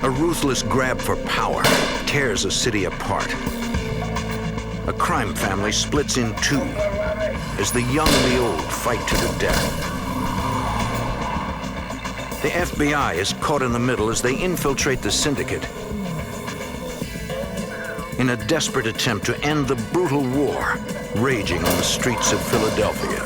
A ruthless grab for power tears a city apart. A crime family splits in two as the young and the old fight to the death. The FBI is caught in the middle as they infiltrate the syndicate in a desperate attempt to end the brutal war raging on the streets of Philadelphia.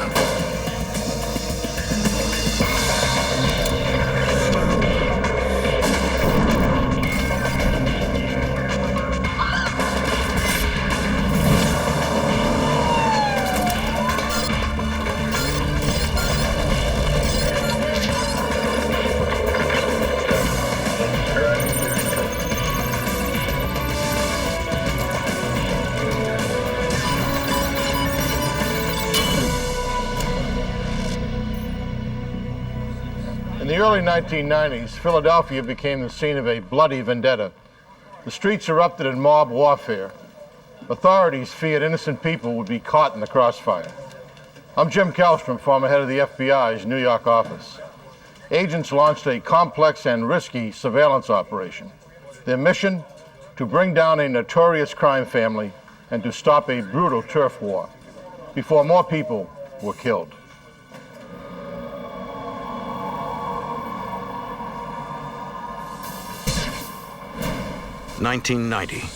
In the early 1990s, Philadelphia became the scene of a bloody vendetta. The streets erupted in mob warfare. Authorities feared innocent people would be caught in the crossfire. I'm Jim Kallstrom, former head of the FBI's New York office. Agents launched a complex and risky surveillance operation. Their mission, to bring down a notorious crime family and to stop a brutal turf war before more people were killed. (1990).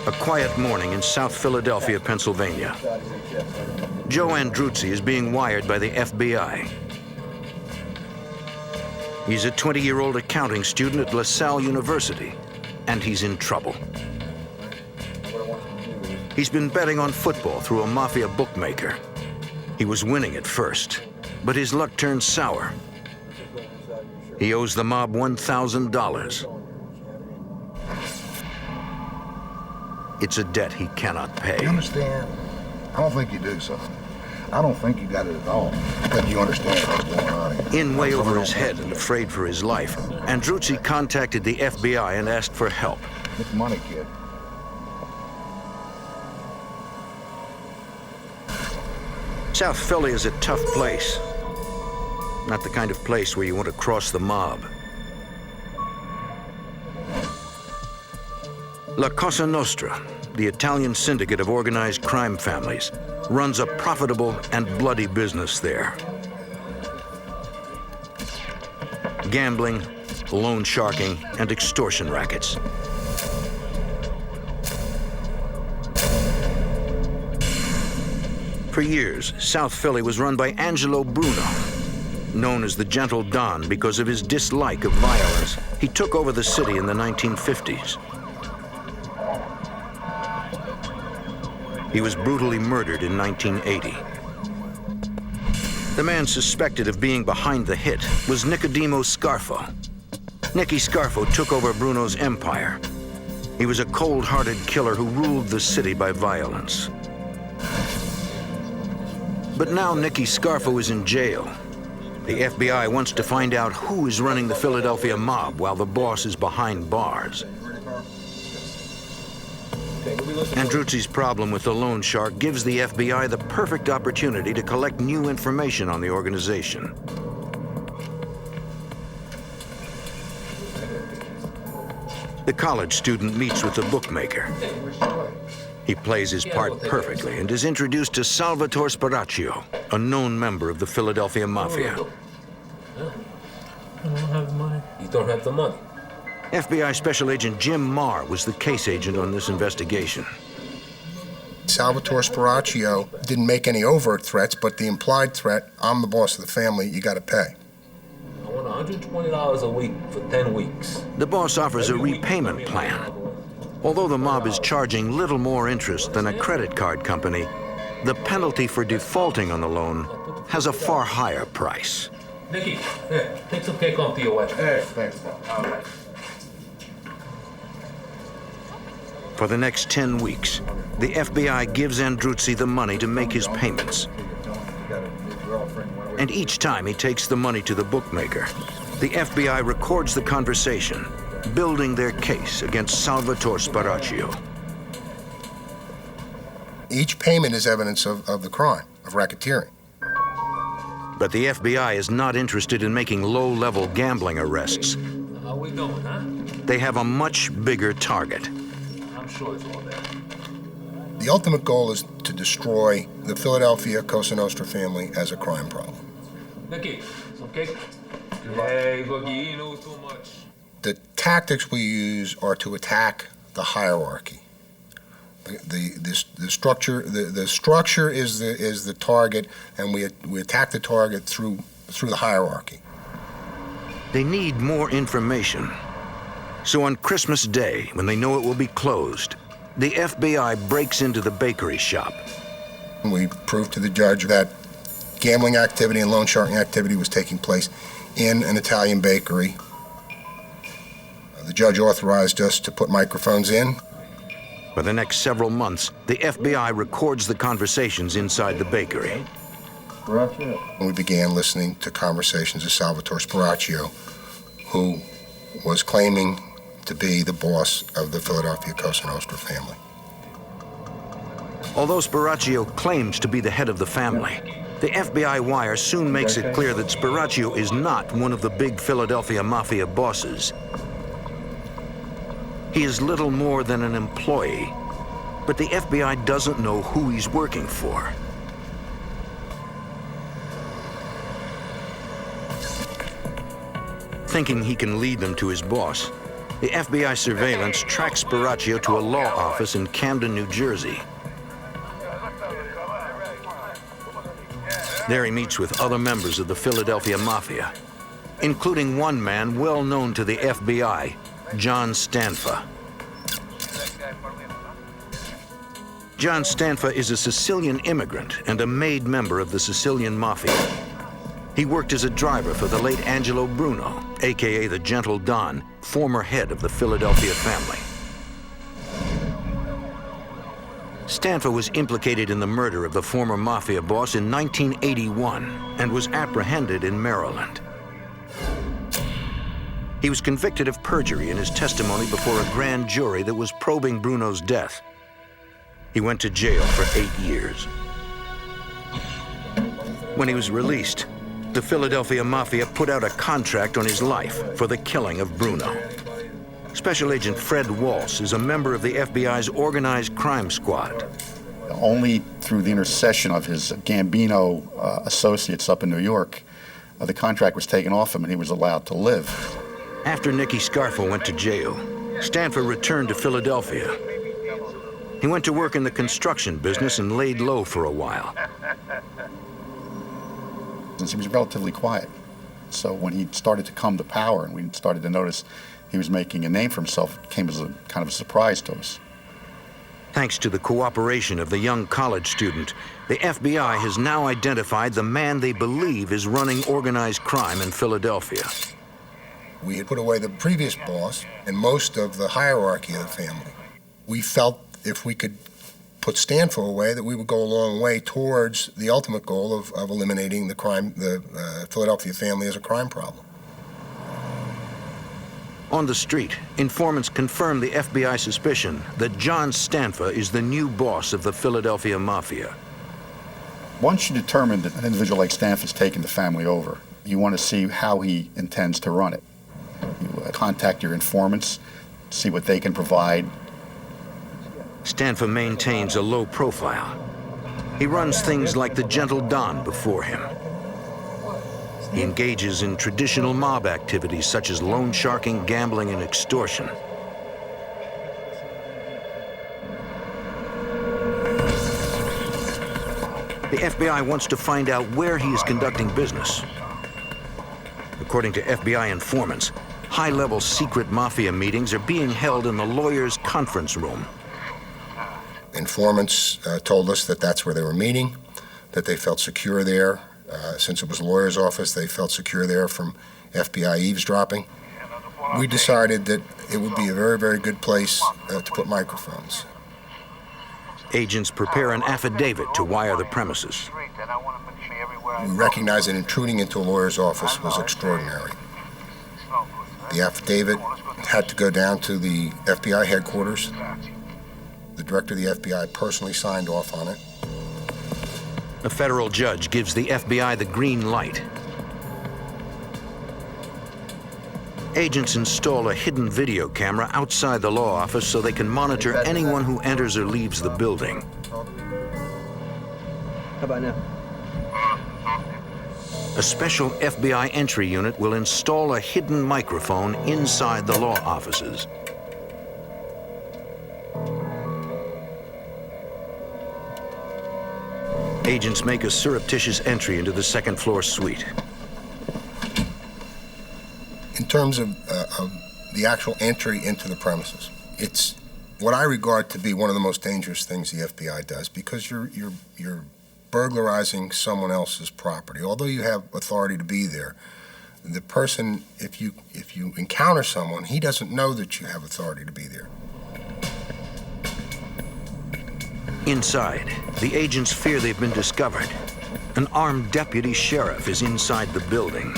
A quiet morning in South Philadelphia, Pennsylvania. Joe Andruzzi is being wired by the FBI. He's a 20-year-old accounting student at LaSalle University, and he's in trouble. He's been betting on football through a mafia bookmaker. He was winning at first, but his luck turned sour. He owes the mob $1,000. It's a debt he cannot pay. You understand? I don't think you do, son. I don't think you got it at all. But you understand what's going on here. In way over his head and afraid for his life, Andruzzi contacted the FBI and asked for help. Get the money, kid. South Philly is a tough place. Not the kind of place where you want to cross the mob. La Cosa Nostra, the Italian syndicate of organized crime families, runs a profitable and bloody business there. Gambling, loan sharking, and extortion rackets. For years, South Philly was run by Angelo Bruno, known as the Gentle Don because of his dislike of violence. He took over the city in the 1950s. He was brutally murdered in 1980. The man suspected of being behind the hit was Nicodemo Scarfo. Nicky Scarfo took over Bruno's empire. He was a cold-hearted killer who ruled the city by violence. But now Nicky Scarfo is in jail. The FBI wants to find out who is running the Philadelphia mob while the boss is behind bars. Andruzzi's problem with the loan shark gives the FBI the perfect opportunity to collect new information on the organization. The college student meets with the bookmaker. He plays his part perfectly and is introduced to Salvatore Sparacchio, a known member of the Philadelphia mafia. I don't have the money. You don't have the money? FBI Special Agent Jim Marr was the case agent on this investigation. Salvatore Sparacchio didn't make any overt threats, but the implied threat, I'm the boss of the family, you gotta pay. I want $120 a week for 10 weeks. The boss offers a repayment plan. Although the mob is charging little more interest than a credit card company, the penalty for defaulting on the loan has a far higher price. Nicky, here, take some cake home to your wife. Hey, thanks, Bob. All right. For the next 10 weeks, the FBI gives Andruzzi the money to make his payments. And each time he takes the money to the bookmaker, the FBI records the conversation, building their case against Salvatore Sparacchio. Each payment is evidence of the crime, of racketeering. But the FBI is not interested in making low-level gambling arrests. How we doing, huh? they have a much bigger target. I'm sure it's all there. The ultimate goal is to destroy the Philadelphia Cosa Nostra family as a crime problem. Nicky, some cake? Hey, look, you ain't know too much. The tactics we use are to attack the hierarchy. The structure is the target, and we attack the target through the hierarchy. They need more information. So on Christmas Day, when they know it will be closed, the FBI breaks into the bakery shop. We proved to the judge that gambling activity and loan sharking activity was taking place in an Italian bakery. The judge authorized us to put microphones in. For the next several months, the FBI records the conversations inside the bakery. We began listening to conversations of Salvatore Spiraccio, who was claiming to be the boss of the Philadelphia Cosa Nostra family. Although Spiraccio claims to be the head of the family, the FBI wire soon makes it clear that Spiraccio is not one of the big Philadelphia mafia bosses. He is little more than an employee, but the FBI doesn't know who he's working for. Thinking he can lead them to his boss, the FBI surveillance tracks Spiraccio to a law office in Camden, New Jersey. There he meets with other members of the Philadelphia Mafia, including one man well known to the FBI, John Stanfa. John Stanfa is a Sicilian immigrant and a made member of the Sicilian Mafia. He worked as a driver for the late Angelo Bruno, aka the Gentle Don, former head of the Philadelphia family. Stanfa was implicated in the murder of the former Mafia boss in 1981 and was apprehended in Maryland. He was convicted of perjury in his testimony before a grand jury that was probing Bruno's death. He went to jail for 8 years. When he was released, the Philadelphia Mafia put out a contract on his life for the killing of Bruno. Special Agent Fred Walsh is a member of the FBI's organized crime squad. Only through the intercession of his Gambino associates up in New York, the contract was taken off him and he was allowed to live. After Nicky Scarfo went to jail, Stanfa returned to Philadelphia. He went to work in the construction business and laid low for a while. Since he was relatively quiet. So when he started to come to power and we started to notice he was making a name for himself, it came as a kind of a surprise to us. Thanks to the cooperation of the young college student, the FBI has now identified the man they believe is running organized crime in Philadelphia. We had put away the previous boss and most of the hierarchy of the family. We felt if we could put Stanfa away, that we would go a long way towards the ultimate goal of eliminating the Philadelphia family as a crime problem. On the street, informants confirm the FBI suspicion that John Stanfa is the new boss of the Philadelphia Mafia. Once you determine that an individual like Stanfa's taken the family over, you want to see how he intends to run it. You contact your informants, see what they can provide. Stanfa maintains a low profile. He runs things like the Gentle Don before him. He engages in traditional mob activities such as loan sharking, gambling, and extortion. The FBI wants to find out where he is conducting business. According to FBI informants, high-level secret mafia meetings are being held in the lawyer's conference room. Informants told us that that's where they were meeting, that they felt secure there. Since it was a lawyer's office, they felt secure there from FBI eavesdropping. We decided that it would be a very, very good place to put microphones. Agents prepare an affidavit to wire the premises. We recognized that intruding into a lawyer's office was extraordinary. The affidavit had to go down to the FBI headquarters. The director of the FBI personally signed off on it. A federal judge gives the FBI the green light. Agents install a hidden video camera outside the law office so they can monitor anyone who enters or leaves the building. How about now? A special FBI entry unit will install a hidden microphone inside the law offices. Agents make a surreptitious entry into the second-floor suite. In terms of the actual entry into the premises, it's what I regard to be one of the most dangerous things the FBI does, because you're burglarizing someone else's property. Although you have authority to be there, the person, if you encounter someone, he doesn't know that you have authority to be there. Inside, the agents fear they've been discovered. An armed deputy sheriff is inside the building.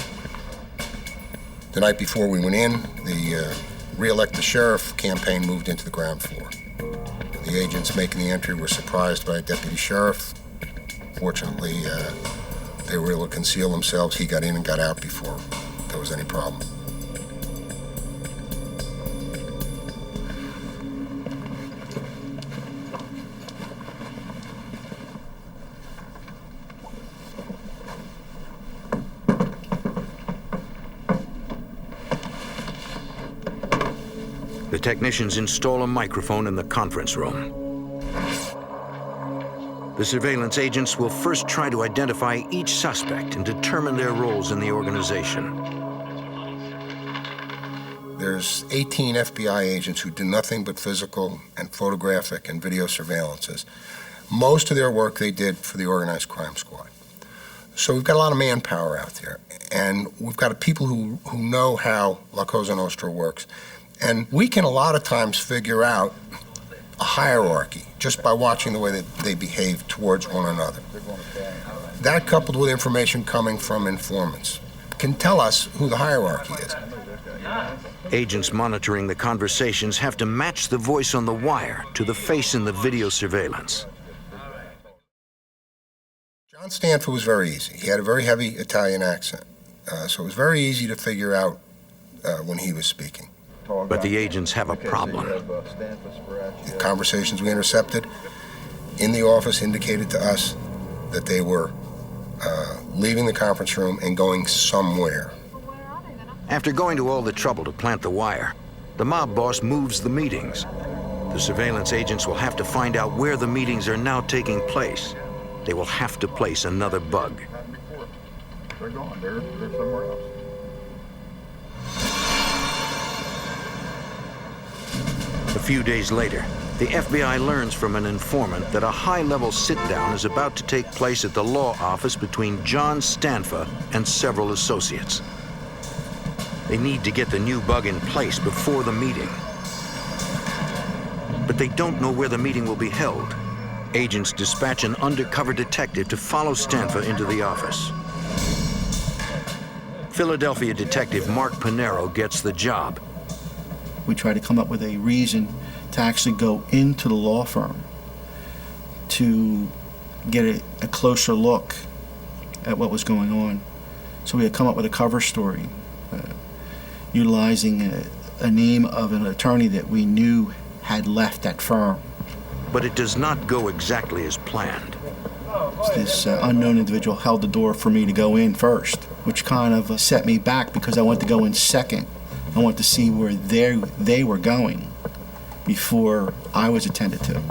The night before we went in, the re-elect the sheriff campaign moved into the ground floor. The agents making the entry were surprised by a deputy sheriff. Fortunately, they were able to conceal themselves. He got in and got out before there was any problem. The technicians install a microphone in the conference room. The surveillance agents will first try to identify each suspect and determine their roles in the organization. There's 18 FBI agents who do nothing but physical and photographic and video surveillances. Most of their work they did for the organized crime squad. So we've got a lot of manpower out there, and we've got people who know how La Cosa Nostra works. And we can a lot of times figure out a hierarchy just by watching the way that they behave towards one another. That, coupled with information coming from informants, can tell us who the hierarchy is. Agents monitoring the conversations have to match the voice on the wire to the face in the video surveillance. John Stanfa was very easy. He had a very heavy Italian accent, so it was very easy to figure out when he was speaking. But the agents have a problem. The conversations we intercepted in the office indicated to us that they were leaving the conference room and going somewhere. After going to all the trouble to plant the wire, the mob boss moves the meetings. The surveillance agents will have to find out where the meetings are now taking place. They will have to place another bug. They're gone. They're somewhere else. A few days later, the FBI learns from an informant that a high-level sit-down is about to take place at the law office between John Stanfa and several associates. They need to get the new bug in place before the meeting. But they don't know where the meeting will be held. Agents dispatch an undercover detective to follow Stanfa into the office. Philadelphia detective Mark Pinero gets the job. We tried to come up with a reason to actually go into the law firm to get a closer look at what was going on. So we had come up with a cover story, utilizing a name of an attorney that we knew had left that firm. But it does not go exactly as planned. This unknown individual held the door for me to go in first, which kind of set me back because I wanted to go in second. I wanted to see where they were going before I was attended to.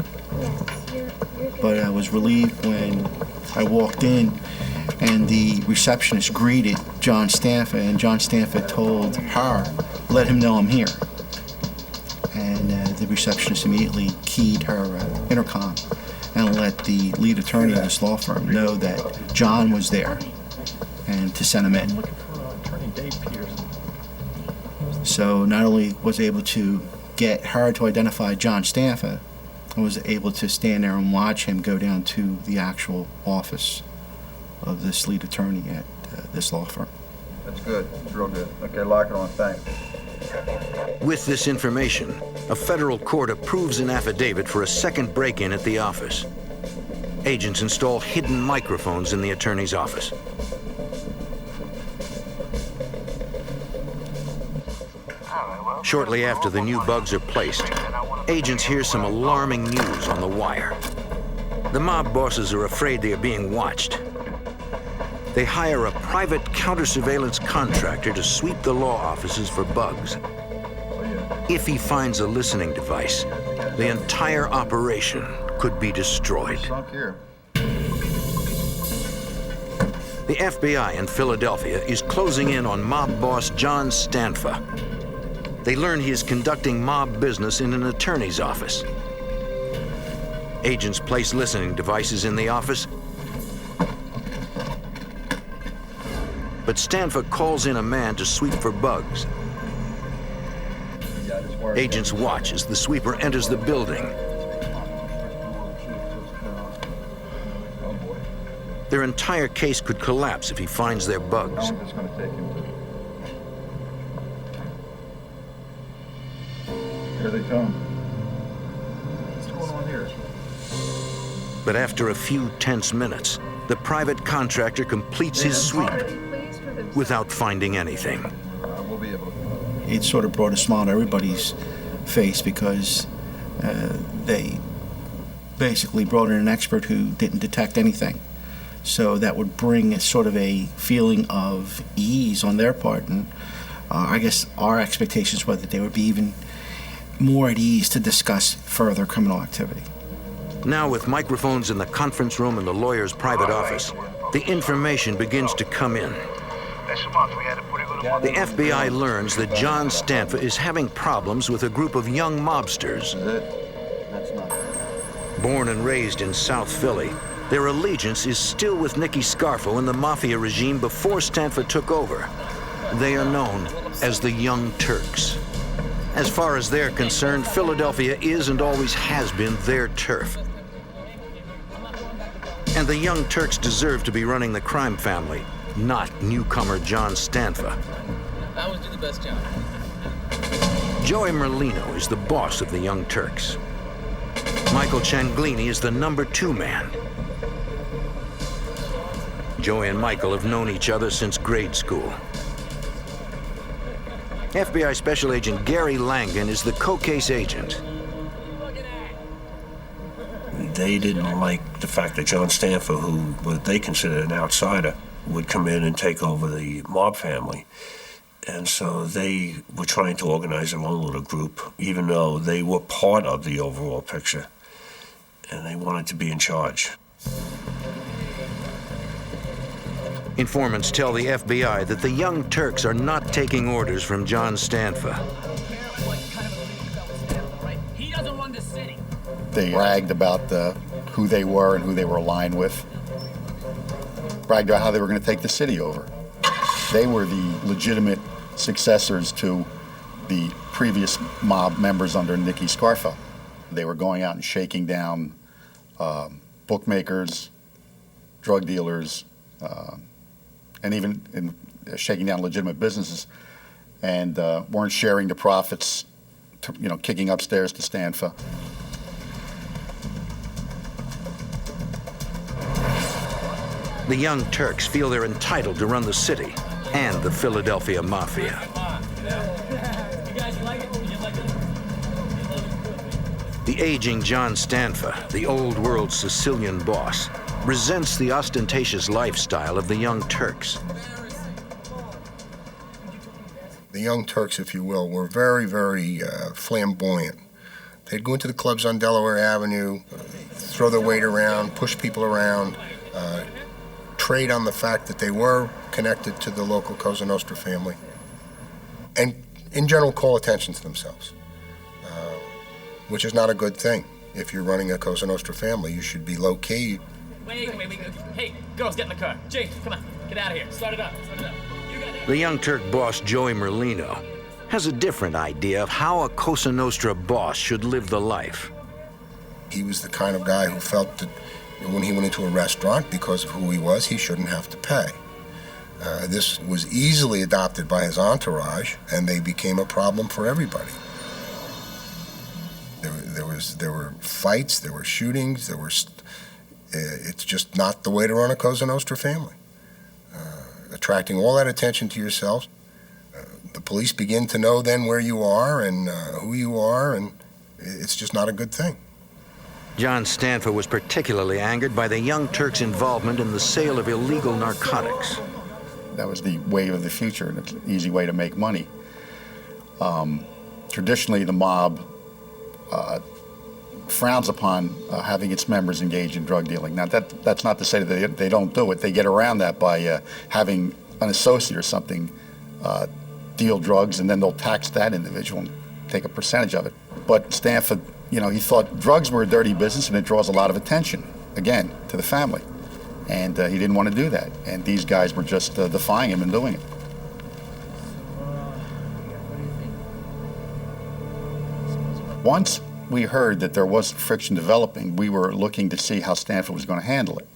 But I was relieved when I walked in and the receptionist greeted John Stanfa, and John Stanfa told her, "Let him know I'm here." And the receptionist immediately keyed her intercom and let the lead attorney of this law firm know that John was there and to send him in. So not only was I able to get her to identify John Stanfa, I was able to stand there and watch him go down to the actual office of this lead attorney at this law firm. That's good. That's real good. Okay, lock it on. Thanks. With this information, a federal court approves an affidavit for a second break-in at the office. Agents install hidden microphones in the attorney's office. Shortly after the new bugs are placed, agents hear some alarming news on the wire. The mob bosses are afraid they are being watched. They hire a private counter-surveillance contractor to sweep the law offices for bugs. If he finds a listening device, the entire operation could be destroyed. The FBI in Philadelphia is closing in on mob boss John Stanfa. They learn he is conducting mob business in an attorney's office. Agents place listening devices in the office, but Stanfa calls in a man to sweep for bugs. Agents watch as the sweeper enters the building. Their entire case could collapse if he finds their bugs. Here they come. What's going on here? But after a few tense minutes, the private contractor completes his sweep without finding anything. We'll be able to. It sort of brought a smile to everybody's face because they basically brought in an expert who didn't detect anything. So that would bring a sort of a feeling of ease on their part, and I guess our expectations were that they would be even more at ease to discuss further criminal activity. Now, with microphones in the conference room and the lawyer's private office, the information begins to come in. The FBI learns that John Stanfa is having problems with a group of young mobsters. Born and raised in South Philly, their allegiance is still with Nicky Scarfo and the mafia regime before Stanfa took over. They are known as the Young Turks. As far as they're concerned, Philadelphia is and always has been their turf. And the Young Turks deserve to be running the crime family, not newcomer John Stanfa. I always do the best job. Joey Merlino is the boss of the Young Turks. Michael Changini is the #2 man. Joey and Michael have known each other since grade school. FBI Special Agent Gary Langan is the co-case agent. They didn't like the fact that John Stanfa, who what they considered an outsider, would come in and take over the mob family. And so they were trying to organize their own little group, even though they were part of the overall picture. And they wanted to be in charge. Informants tell the FBI that the Young Turks are not taking orders from John Stanfa. He doesn't run the city. They bragged about who they were and who they were aligned with. Bragged about how they were going to take the city over. They were the legitimate successors to the previous mob members under Nicky Scarfo. They were going out and shaking down bookmakers, drug dealers, and even shaking down legitimate businesses, and weren't sharing the profits, kicking upstairs to Stanfa. The Young Turks feel they're entitled to run the city and the Philadelphia Mafia. The aging John Stanfa, the old world Sicilian boss, resents the ostentatious lifestyle of the Young Turks. The Young Turks, if you will, were very, very flamboyant. They'd go into the clubs on Delaware Avenue, throw their weight around, push people around, trade on the fact that they were connected to the local Cosa Nostra family, and in general call attention to themselves, which is not a good thing. If you're running a Cosa Nostra family, you should be low-key. Wait. Hey, girls, get in the car. James, come on. Get out of here. Start it up. The Young Turk boss, Joey Merlino, has a different idea of how a Cosa Nostra boss should live the life. He was the kind of guy who felt that when he went into a restaurant, because of who he was, he shouldn't have to pay. This was easily adopted by his entourage, and they became a problem for everybody. There were fights, there were shootings, it's just not the way to run a Cosa Nostra family. Attracting all that attention to yourself, The police begin to know then where you are and who you are, and it's just not a good thing. John Stanfa was particularly angered by the Young Turks' involvement in the sale of illegal narcotics. That was the wave of the future, and it's an easy way to make money. Traditionally, the mob frowns upon having its members engage in drug dealing. Now, that's not to say that they don't do it. They get around that by having an associate or something deal drugs, and then they'll tax that individual and take a percentage of it. But Stanfa, you know, he thought drugs were a dirty business and it draws a lot of attention, again, to the family. And he didn't want to do that. And these guys were just defying him and doing it. Once we heard that there was friction developing, we were looking to see how Stanfa was going to handle it.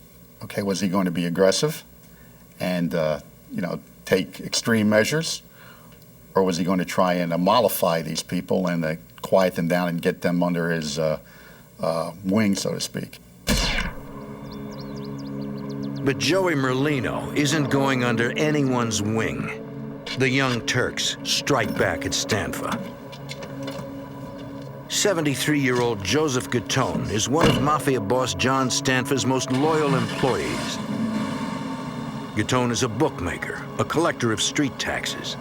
Okay, was he going to be aggressive and, you know, take extreme measures? Or was he going to try and mollify these people and quiet them down and get them under his wing, so to speak? But Joey Merlino isn't going under anyone's wing. The Young Turks strike back at Stanfa. 73-year-old Joseph Gattone is one of Mafia boss John Stanfa's most loyal employees. Gattone is a bookmaker, a collector of street taxes.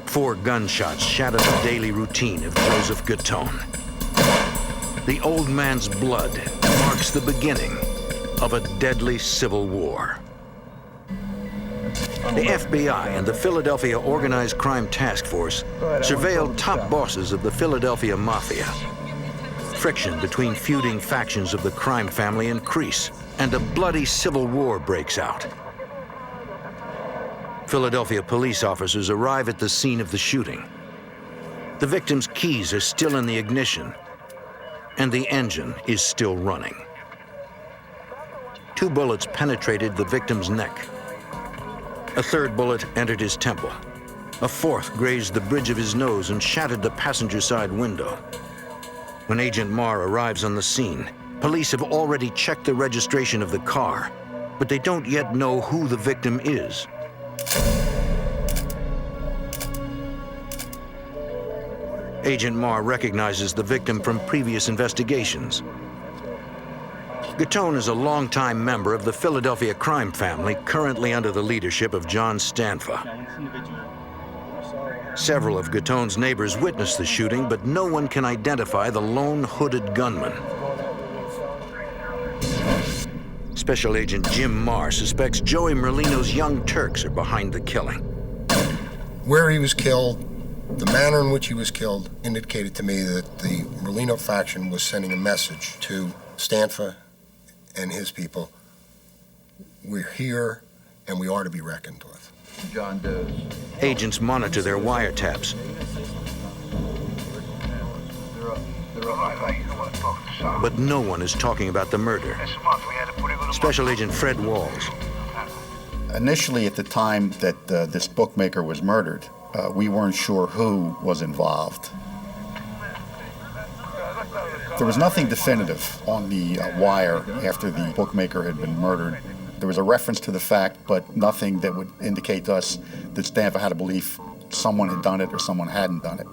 4 gunshots shatter the daily routine of Joseph Gattone. The old man's blood marks the beginning of a deadly civil war. The FBI and the Philadelphia Organized Crime Task Force surveilled top bosses of the Philadelphia Mafia. Friction between feuding factions of the crime family increase, and a bloody civil war breaks out. Philadelphia police officers arrive at the scene of the shooting. The victim's keys are still in the ignition, and the engine is still running. 2 bullets penetrated the victim's neck. A 3rd bullet entered his temple. A 4th grazed the bridge of his nose and shattered the passenger side window. When Agent Marr arrives on the scene, police have already checked the registration of the car, but they don't yet know who the victim is. Agent Marr recognizes the victim from previous investigations. Gattone is a longtime member of the Philadelphia crime family, currently under the leadership of John Stanfa. Several of Gattone's neighbors witnessed the shooting, but no one can identify the lone hooded gunman. Special Agent Jim Marr suspects Joey Merlino's Young Turks are behind the killing. Where he was killed, the manner in which he was killed, indicated to me that the Merlino faction was sending a message to Stanfa and his people. We're here, and we are to be reckoned with. John Doe's. Agents monitor their wiretaps. But no one is talking about the murder. Special Agent Fred Walls. Initially, at the time that this bookmaker was murdered, we weren't sure who was involved. There was nothing definitive on the wire after the bookmaker had been murdered. There was a reference to the fact, but nothing that would indicate to us that Stanfa had a belief someone had done it or someone hadn't done it.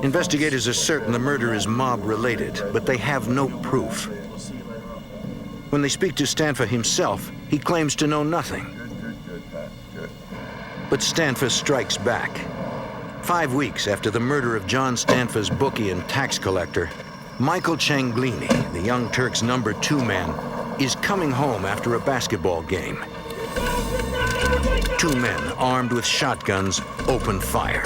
Investigators are certain the murder is mob-related, but they have no proof. When they speak to Stanfa himself, he claims to know nothing. But Stanfa strikes back. 5 weeks after the murder of John Stanfa's bookie and tax collector, Michael Changini, the Young Turks' number 2 man, is coming home after a basketball game. 2 men armed with shotguns open fire.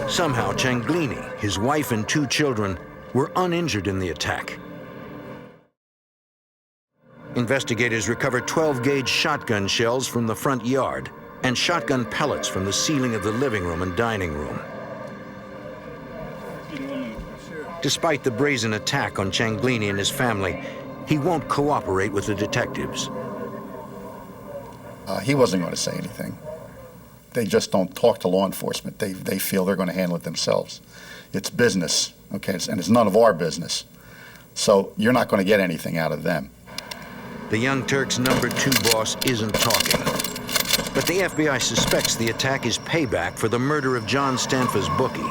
Somehow, Changini, his wife and 2 children, were uninjured in the attack. Investigators recovered 12-gauge shotgun shells from the front yard and shotgun pellets from the ceiling of the living room and dining room. Despite the brazen attack on Changini and his family, he won't cooperate with the detectives. He wasn't going to say anything. they just don't talk to law enforcement. They feel they're going to handle it themselves. It's business, okay, and it's none of our business. So you're not going to get anything out of them. The Young Turks' number 2 boss isn't talking. But the FBI suspects the attack is payback for the murder of John Stanfa's bookie.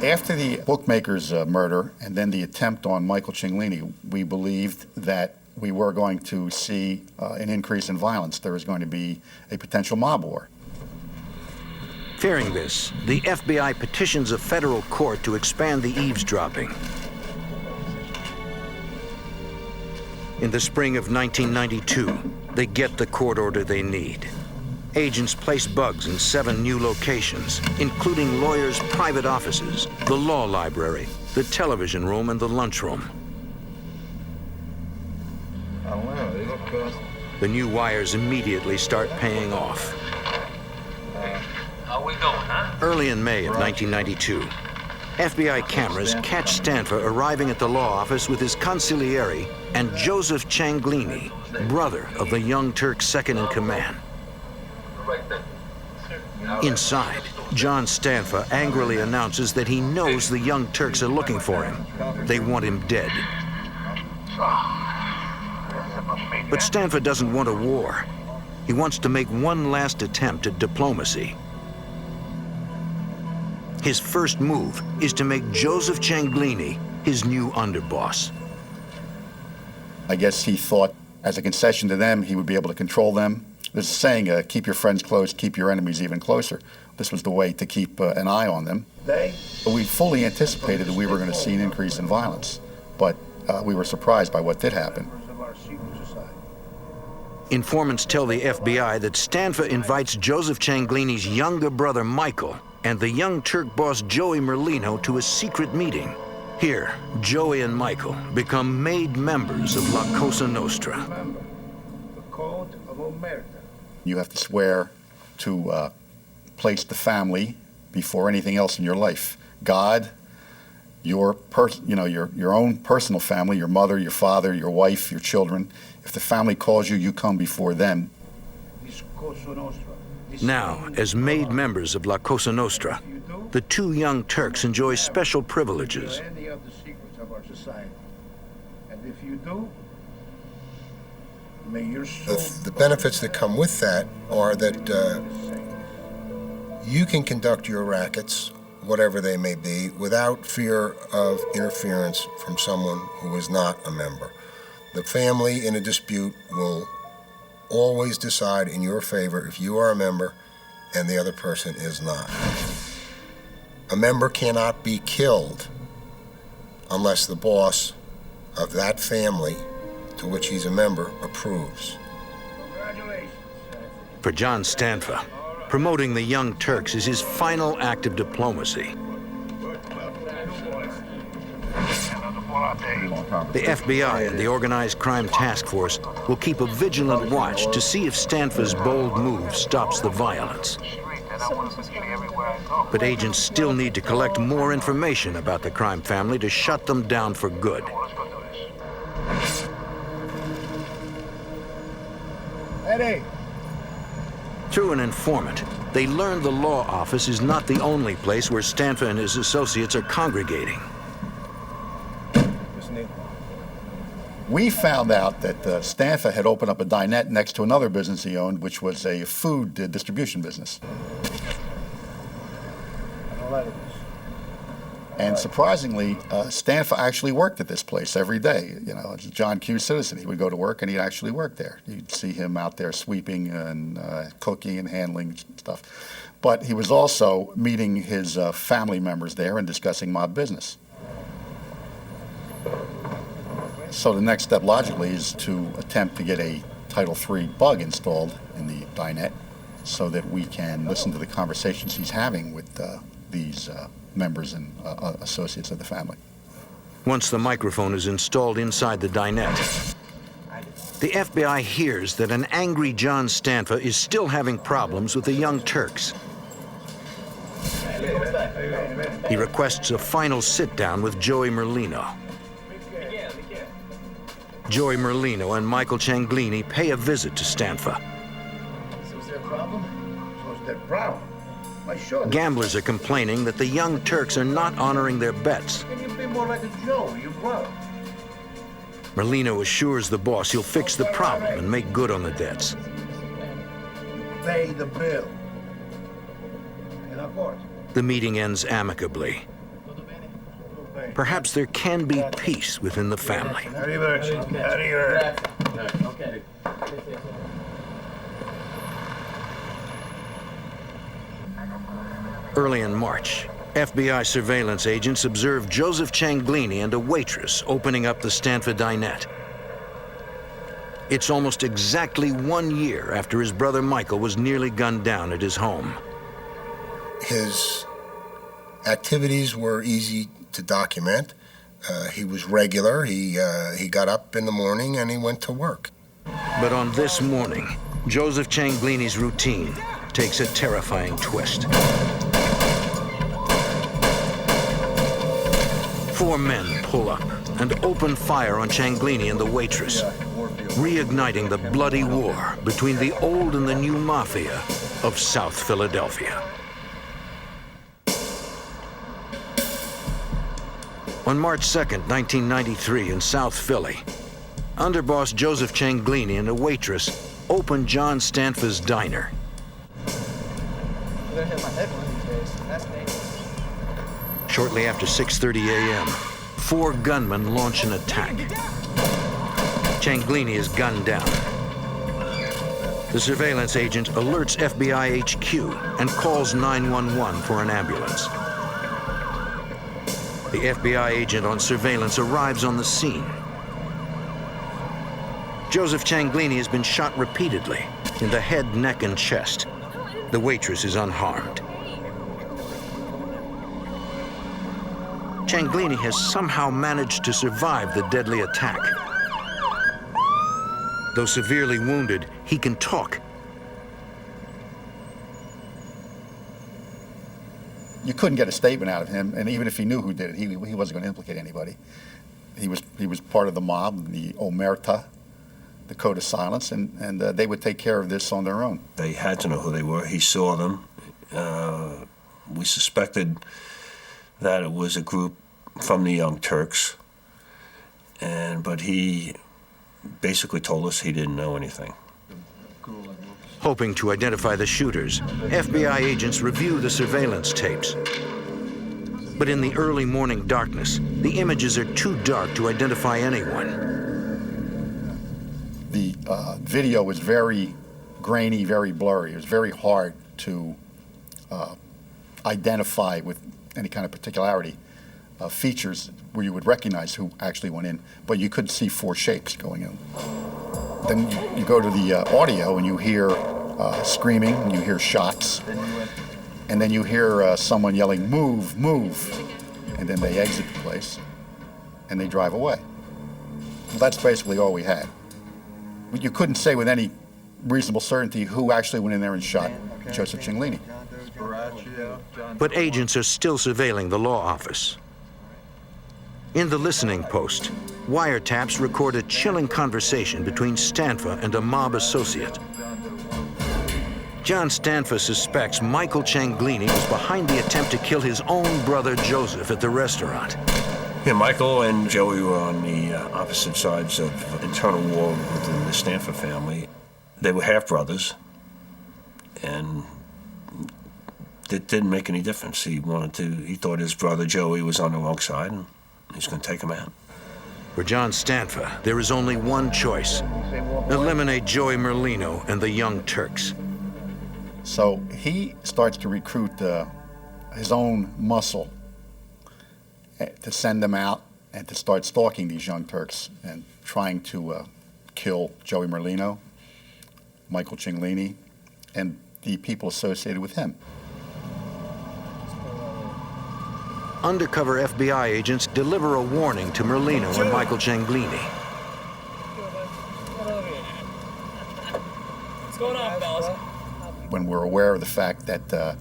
After the bookmaker's murder and then the attempt on Michael Changini, we believed that we were going to see an increase in violence. There was going to be a potential mob war. Fearing this, the FBI petitions a federal court to expand the eavesdropping. In the spring of 1992, they get the court order they need. Agents place bugs in 7 new locations, including lawyers' private offices, the law library, the television room, and the lunchroom. The new wires immediately start paying off. How we doing, huh? Early in May of 1992, FBI cameras catch Stanfa arriving at the law office with his consigliere and Joseph Changini, brother of the Young Turks' second-in-command. Inside, John Stanfa angrily announces that he knows the Young Turks are looking for him. They want him dead. But Stanfa doesn't want a war. He wants to make one last attempt at diplomacy. His first move is to make Joseph Changini his new underboss. I guess he thought, as a concession to them, he would be able to control them. There's a saying, keep your friends close, keep your enemies even closer. This was the way to keep an eye on them. We fully anticipated that we were going to see an increase in violence, but we were surprised by what did happen. Informants tell the FBI that Stanfa invites Joseph Changini's younger brother Michael and the Young Turk boss Joey Merlino to a secret meeting. Here, Joey and Michael become made members of La Cosa Nostra. You have to swear to place the family before anything else in your life. God, your own personal family, your mother, your father, your wife, your children. If the family calls you, you come before them. Now, as made members of La Cosa Nostra, the 2 Young Turks enjoy special privileges. The benefits that come with that are that you can conduct your rackets, whatever they may be, without fear of interference from someone who is not a member. The family in a dispute will always decide in your favor if you are a member and the other person is not. A member cannot be killed unless the boss of that family to which he's a member approves. For John Stanfa, promoting the Young Turks is his final act of diplomacy. The FBI and the Organized Crime Task Force will keep a vigilant watch to see if Stanfa's bold move stops the violence. But agents still need to collect more information about the crime family to shut them down for good. Through an informant, they learn the law office is not the only place where Stanfa and his associates are congregating. We found out that Stanfa had opened up a dinette next to another business he owned, which was a food distribution business. And surprisingly, Stanfa actually worked at this place every day. You know, as a John Q. citizen, he would go to work and he'd actually work there. You'd see him out there sweeping and cooking and handling stuff. But he was also meeting his family members there and discussing mob business. So the next step, logically, is to attempt to get a Title III bug installed in the dinette so that we can listen to the conversations he's having with these members and associates of the family. Once the microphone is installed inside the dinette, the FBI hears that an angry John Stanfa is still having problems with the Young Turks. He requests a final sit-down with Joey Merlino. Joey Merlino and Michael Changini pay a visit to Stanfa. So is there a problem? They're proud. Why, sure. Gamblers are complaining that the Young Turks are not honoring their bets. Can you be more like a Joe, your brother? Merlino assures the boss he'll fix the problem and make good on the debts. Pay the bill. And of course. The meeting ends amicably. Perhaps there can be peace within the family. Arrivederci. Arrivederci. Okay. Early in March, FBI surveillance agents observed Joseph Changini and a waitress opening up the Stanfa dinette. It's almost exactly 1 year after his brother Michael was nearly gunned down at his home. His activities were easy to document. He was regular. He got up in the morning and he went to work. But on this morning, Joseph Changini's routine takes a terrifying twist. 4 men pull up and open fire on Changini and the waitress, reigniting the bloody war between the old and the new mafia of South Philadelphia. On March 2nd, 1993, in South Philly, underboss Joseph Changini and a waitress opened John Stanfa's diner. Shortly after 6:30 a.m., 4 gunmen launch an attack. Changini is gunned down. The surveillance agent alerts FBI HQ and calls 911 for an ambulance. The FBI agent on surveillance arrives on the scene. Joseph Changini has been shot repeatedly in the head, neck, and chest. The waitress is unharmed. Changini has somehow managed to survive the deadly attack. Though severely wounded, he can talk. You couldn't get a statement out of him, and even if he knew who did it, he wasn't going to implicate anybody. He was part of the mob, the omerta, the code of silence, and they would take care of this on their own. They had to know who they were. He saw them. We suspected that it was a group from the Young Turks, but he basically told us he didn't know anything. Hoping to identify the shooters, FBI agents review the surveillance tapes. But in the early morning darkness, the images are too dark to identify anyone. The video was very grainy, very blurry. It was very hard to identify with any kind of particularity features where you would recognize who actually went in, but you could see 4 shapes going in. Then you go to the audio and you hear screaming, and you hear shots, and then you hear someone yelling, "Move, move," and then they exit the place and they drive away. Well, that's basically all we had. You couldn't say with any reasonable certainty who actually went in there and shot Joseph Changini. But agents are still surveilling the law office. In the listening post, wiretaps record a chilling conversation between Stanfa and a mob associate. John Stanfa suspects Michael Changini was behind the attempt to kill his own brother Joseph at the restaurant. Yeah, Michael and Joey were on the opposite sides of internal war within the Stanfa family. They were half-brothers, and it didn't make any difference. He thought his brother Joey was on the wrong side, and he's going to take him out. For John Stanfa, there is only one choice: eliminate Joey Merlino and the Young Turks. So he starts to recruit his own muscle to send them out and to start stalking these Young Turks and trying to kill Joey Merlino, Michael Changini, and the people associated with him. Undercover FBI agents deliver a warning to Merlino and Michael Changini. What's going on, fellas? When we're aware of the fact that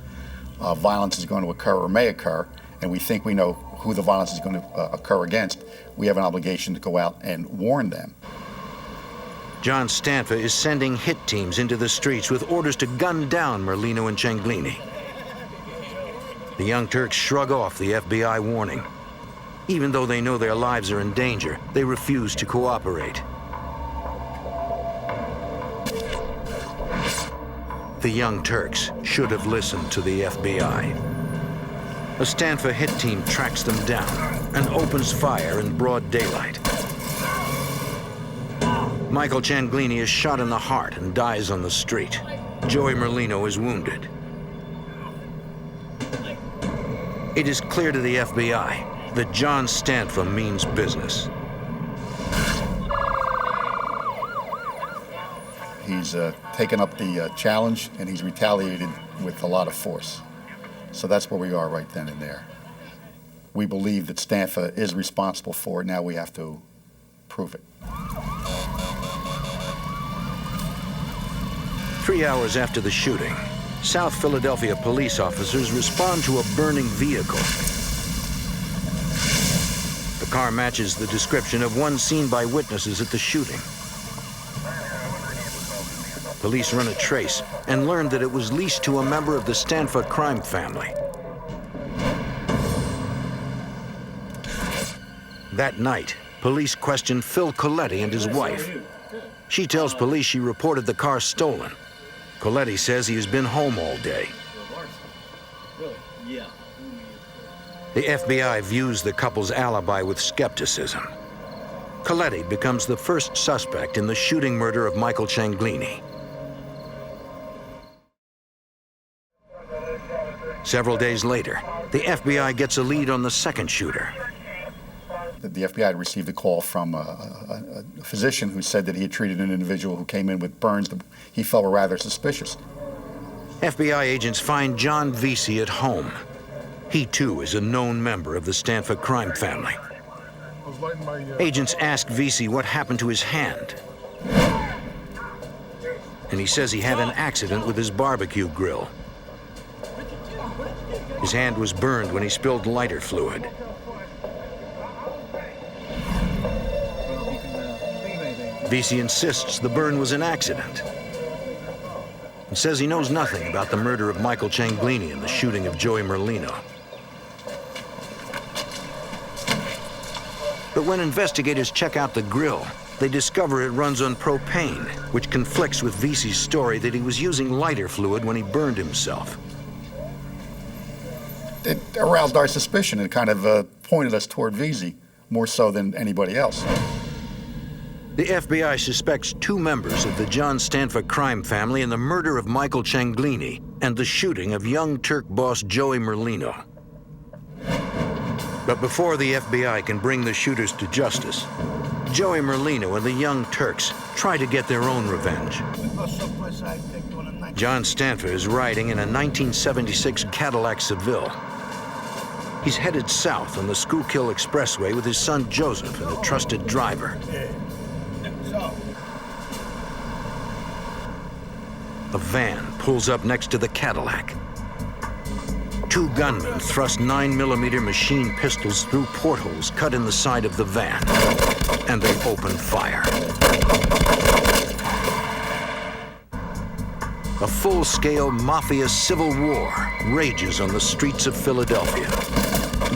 violence is going to occur or may occur, and we think we know who the violence is going to occur against, we have an obligation to go out and warn them. John Stanfa is sending hit teams into the streets with orders to gun down Merlino and Changini. The Young Turks shrug off the FBI warning. Even though they know their lives are in danger, they refuse to cooperate. The Young Turks should have listened to the FBI. A Stanfa hit team tracks them down and opens fire in broad daylight. Michael Changini is shot in the heart and dies on the street. Joey Merlino is wounded. It is clear to the FBI that John Stanfa means business. He's taken up the challenge, and he's retaliated with a lot of force. So that's where we are right then and there. We believe that Stanfa is responsible for it. Now we have to prove it. 3 hours after the shooting, South Philadelphia police officers respond to a burning vehicle. The car matches the description of one seen by witnesses at the shooting. Police run a trace and learn that it was leased to a member of the Stanfa crime family. That night, police question Phil Coletti and his wife. She tells police she reported the car stolen. Coletti says he has been home all day. The FBI views the couple's alibi with skepticism. Coletti becomes the first suspect in the shooting murder of Michael Changini. Several days later, the FBI gets a lead on the second shooter. The FBI had received a call from a physician who said that he had treated an individual who came in with burns that he felt were rather suspicious. FBI agents find John VZY at home. He too is a known member of the Stanfa crime family. Agents ask VZY what happened to his hand. And he says he had an accident with his barbecue grill. His hand was burned when he spilled lighter fluid. VZY insists the burn was an accident and says he knows nothing about the murder of Michael Changini and the shooting of Joey Merlino. But when investigators check out the grill, they discover it runs on propane, which conflicts with VZY's story that he was using lighter fluid when he burned himself. It aroused our suspicion and kind of pointed us toward VZY more so than anybody else. The FBI suspects 2 members of the John Stanfa crime family in the murder of Michael Changini and the shooting of Young Turk boss Joey Merlino. But before the FBI can bring the shooters to justice, Joey Merlino and the Young Turks try to get their own revenge. John Stanfa is riding in a 1976 Cadillac Seville. He's headed south on the Schuylkill Expressway with his son Joseph and a trusted driver. A van pulls up next to the Cadillac. 2 gunmen thrust 9mm machine pistols through portholes cut in the side of the van, and they open fire. A full-scale mafia civil war rages on the streets of Philadelphia.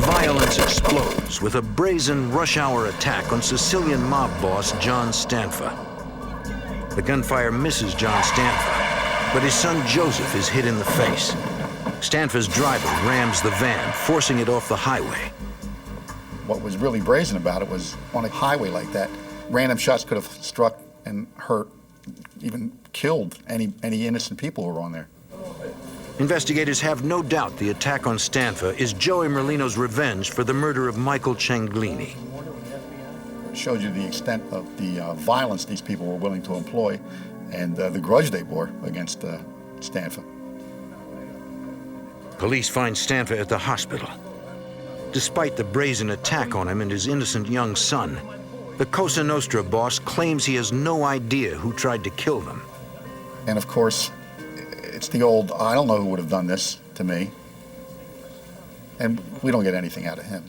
Violence explodes with a brazen rush-hour attack on Sicilian mob boss John Stanfa. The gunfire misses John Stanfa, but his son Joseph is hit in the face. Stanfa's driver rams the van, forcing it off the highway. What was really brazen about it was on a highway like that, random shots could have struck and hurt, even killed any innocent people who were on there. Investigators have no doubt the attack on Stanfa is Joey Merlino's revenge for the murder of Michael Changini. It shows you the extent of the violence these people were willing to employ and the grudge they bore against Stanfa. Police find Stanfa at the hospital. Despite the brazen attack on him and his innocent young son, the Cosa Nostra boss claims he has no idea who tried to kill them. And of course, it's the old, I don't know who would have done this to me. And we don't get anything out of him.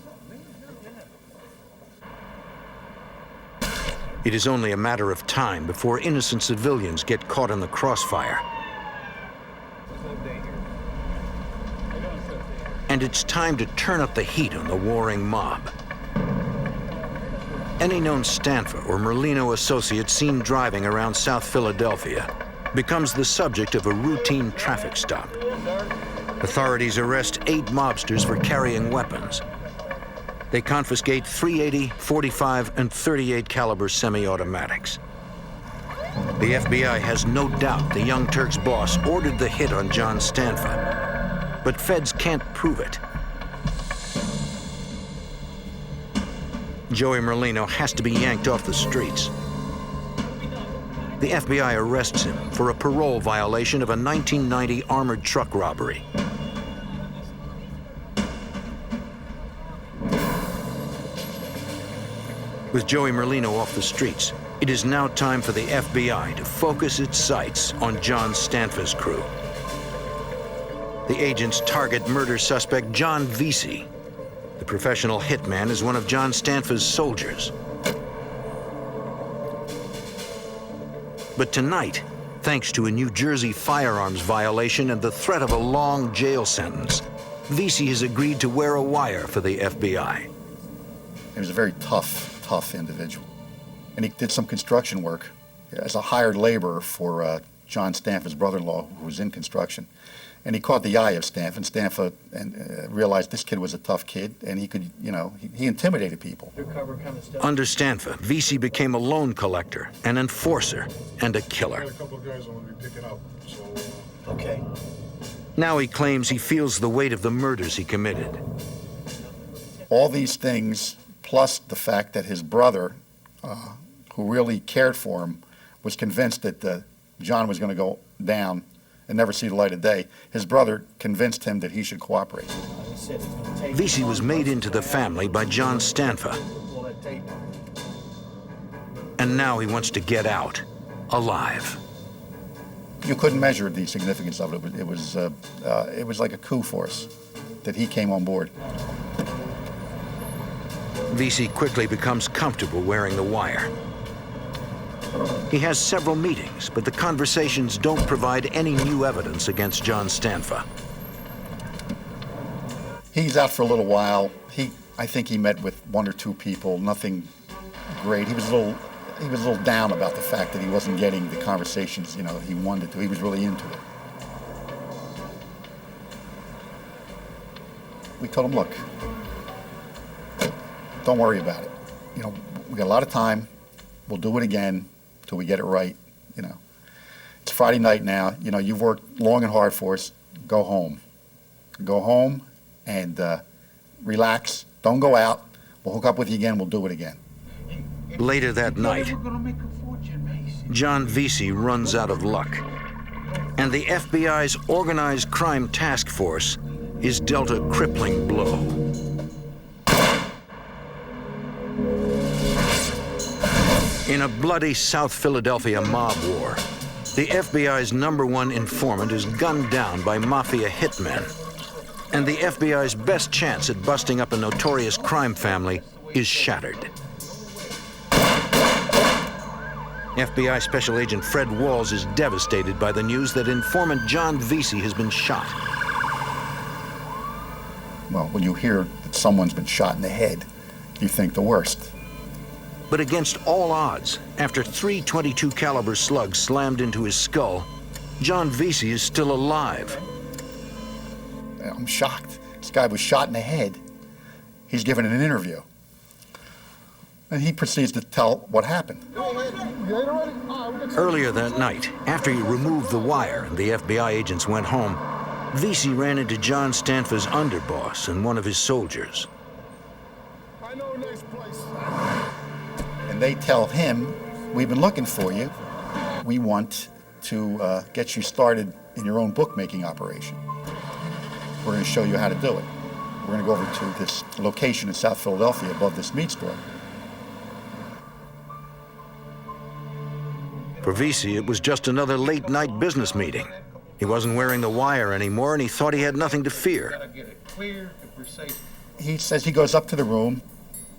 It is only a matter of time before innocent civilians get caught in the crossfire. And it's time to turn up the heat on the warring mob. Any known Stanfa or Merlino associate seen driving around South Philadelphia becomes the subject of a routine traffic stop. Authorities arrest 8 mobsters for carrying weapons. They confiscate .380, .45, and .38 caliber semi-automatics. The FBI has no doubt the Young Turks boss ordered the hit on John Stanfa, but feds can't prove it. Joey Merlino has to be yanked off the streets. The FBI arrests him for a parole violation of a 1990 armored truck robbery. With Joey Merlino off the streets, it is now time for the FBI to focus its sights on John Stanfa's crew. The agents target murder suspect John VZY. The professional hitman is one of John Stanfa's soldiers. But tonight, thanks to a New Jersey firearms violation and the threat of a long jail sentence, VZY has agreed to wear a wire for the FBI. He was a very tough individual. And he did some construction work as a hired laborer for John Stanfa's brother-in-law, who was in construction. And he caught the eye of Stanfa, and Stanfa realized this kid was a tough kid, and he could, he intimidated people. Under Stanfa, VZY became a loan collector, an enforcer, and a killer. Okay. Now he claims he feels the weight of the murders he committed. All these things, plus the fact that his brother, who really cared for him, was convinced that John was going to go down and never see the light of day. His brother convinced him that he should cooperate. VZY was made into the family by John Stanfa. And now he wants to get out, alive. You couldn't measure the significance of it. It was like a coup for us that he came on board. VZY quickly becomes comfortable wearing the wire. He has several meetings, but the conversations don't provide any new evidence against John Stanfa. He's out for a little while. I think he met with 1 or 2 people, nothing great. He was a little down about the fact that he wasn't getting the conversations, he wanted to. He was really into it. We told him, look, don't worry about it. We got a lot of time. We'll do it again till we get it right. It's Friday night now. You've worked long and hard for us. Go home. Go home and relax. Don't go out. We'll hook up with you again. We'll do it again. Later that night, John VZY runs out of luck, and the FBI's organized crime task force is dealt a crippling blow. In a bloody South Philadelphia mob war, the FBI's #1 informant is gunned down by mafia hitmen, and the FBI's best chance at busting up a notorious crime family is shattered. FBI Special Agent Fred Walls is devastated by the news that informant John VZY has been shot. Well, when you hear that someone's been shot in the head, you think the worst. But against all odds, after 3 .22 caliber slugs slammed into his skull, John VZY is still alive. I'm shocked. This guy was shot in the head. He's given an interview. And he proceeds to tell what happened. Earlier that night, after he removed the wire and the FBI agents went home, VZY ran into John Stanfa's underboss and one of his soldiers. I know a nice place. And they tell him, we've been looking for you. We want to get you started in your own bookmaking operation. We're going to show you how to do it. We're going to go over to this location in South Philadelphia above this meat store. For VZY, it was just another late-night business meeting. He wasn't wearing the wire anymore, and he thought he had nothing to fear. He says he goes up to the room.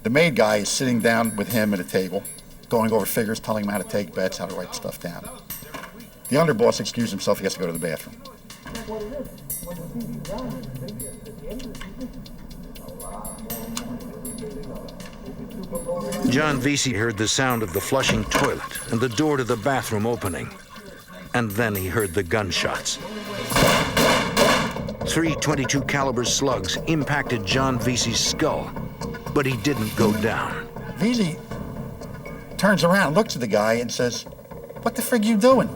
The maid guy is sitting down with him at a table, going over figures, telling him how to take bets, how to write stuff down. The underboss excused himself, he has to go to the bathroom. John VZY heard the sound of the flushing toilet and the door to the bathroom opening. And then he heard the gunshots. 3 .22 caliber slugs impacted John VZY's skull, but he didn't go down. VZY turns around, looks at the guy, and says, "What the frig you doing?"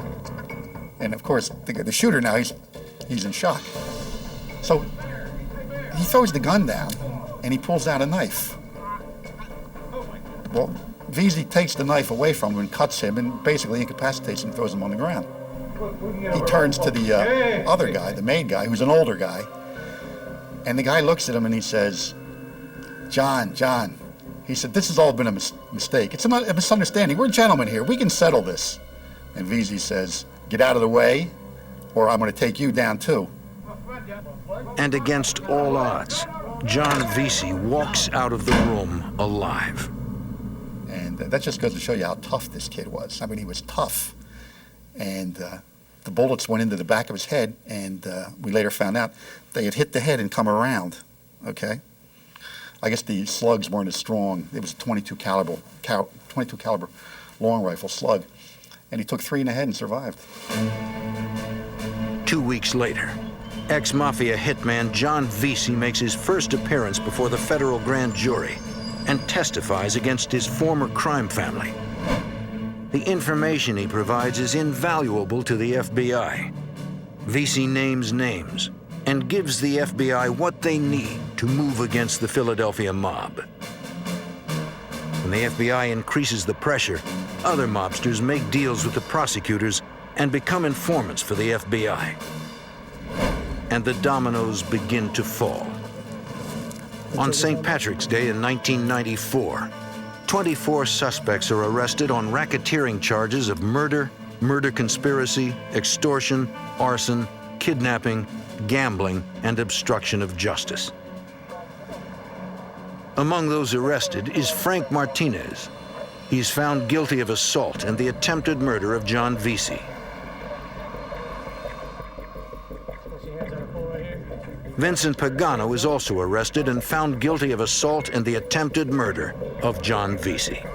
And of course, the shooter now, he's in shock. So he throws the gun down, and he pulls out a knife. Well, VZY takes the knife away from him and cuts him and basically incapacitates him and throws him on the ground. He turns to the other guy, the main guy, who's an older guy, and the guy looks at him and he says, John, he said, "This has all been a mistake. It's a misunderstanding. We're gentlemen here. We can settle this." And VZY says, "Get out of the way, or I'm going to take you down too." And against all odds, John VZY walks out of the room alive. And that just goes to show you how tough this kid was. I mean, he was tough. And the bullets went into the back of his head, and we later found out they had hit the head and come around, okay? I guess the slugs weren't as strong. It was a 22 caliber long rifle slug. And he took 3 in the head and survived. 2 weeks later, ex-mafia hitman John VZY makes his first appearance before the federal grand jury and testifies against his former crime family. The information he provides is invaluable to the FBI. VZY names names and gives the FBI what they need to move against the Philadelphia mob. When the FBI increases the pressure, other mobsters make deals with the prosecutors and become informants for the FBI. And the dominoes begin to fall. On St. Patrick's Day in 1994, 24 suspects are arrested on racketeering charges of murder, murder conspiracy, extortion, arson, kidnapping, gambling, and obstruction of justice. Among those arrested is Frank Martinez. He's found guilty of assault and the attempted murder of John VZY. Vincent Pagano is also arrested and found guilty of assault and the attempted murder of John VZY.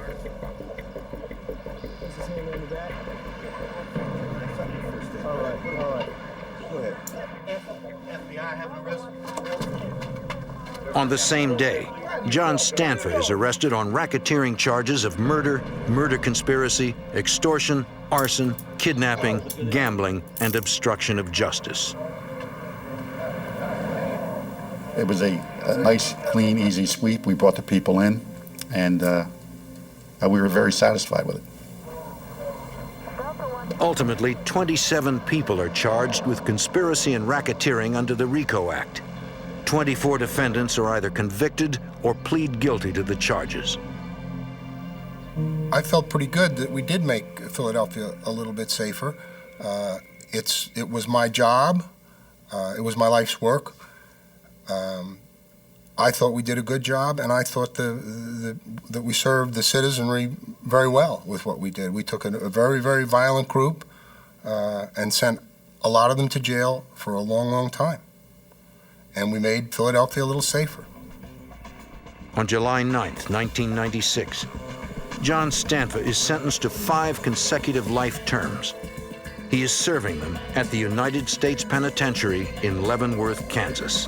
On the same day, John Stanfa is arrested on racketeering charges of murder, murder conspiracy, extortion, arson, kidnapping, gambling, and obstruction of justice. It was a nice, clean, easy sweep. We brought the people in, and we were very satisfied with it. Ultimately, 27 people are charged with conspiracy and racketeering under the RICO Act. 24 defendants are either convicted or plead guilty to the charges. I felt pretty good that we did make Philadelphia a little bit safer. It was my job. It was my life's work. I thought we did a good job, and I thought that we served the citizenry very well with what we did. We took a very, very violent group and sent a lot of them to jail for a long, long time. And we made Philadelphia a little safer. On July 9th, 1996, John Stanfa is sentenced to 5 consecutive life terms. He is serving them at the United States Penitentiary in Leavenworth, Kansas.